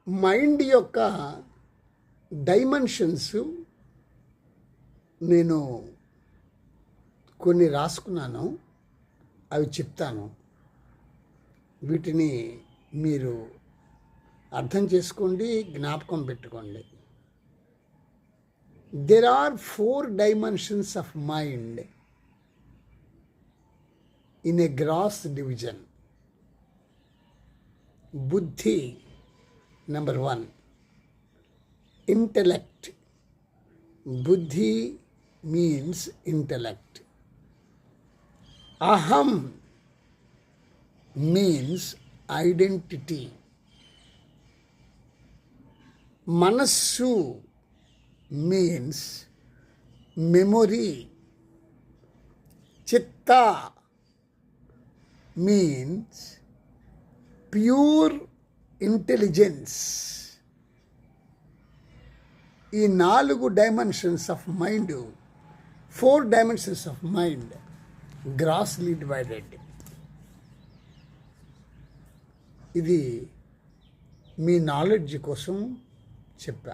Mind యొక్క dimensions నేను కొన్ని రాసుకున్నాను, అవి చెప్తాను. వీటిని మీరు అర్థం చేసుకోండి, జ్ఞాపకం పెట్టుకోండి. There are 4 dimensions of mind in a gross division. Buddhi, number 1. Intellect. Buddhi means intellect. Aham means identity. Manassu means memory. Chitta means pure intelligence. ఈ 4 dimensions of mind, 4 dimensions of mind grossly divided. ఇది మీ knowledge కోసం చెప్పా.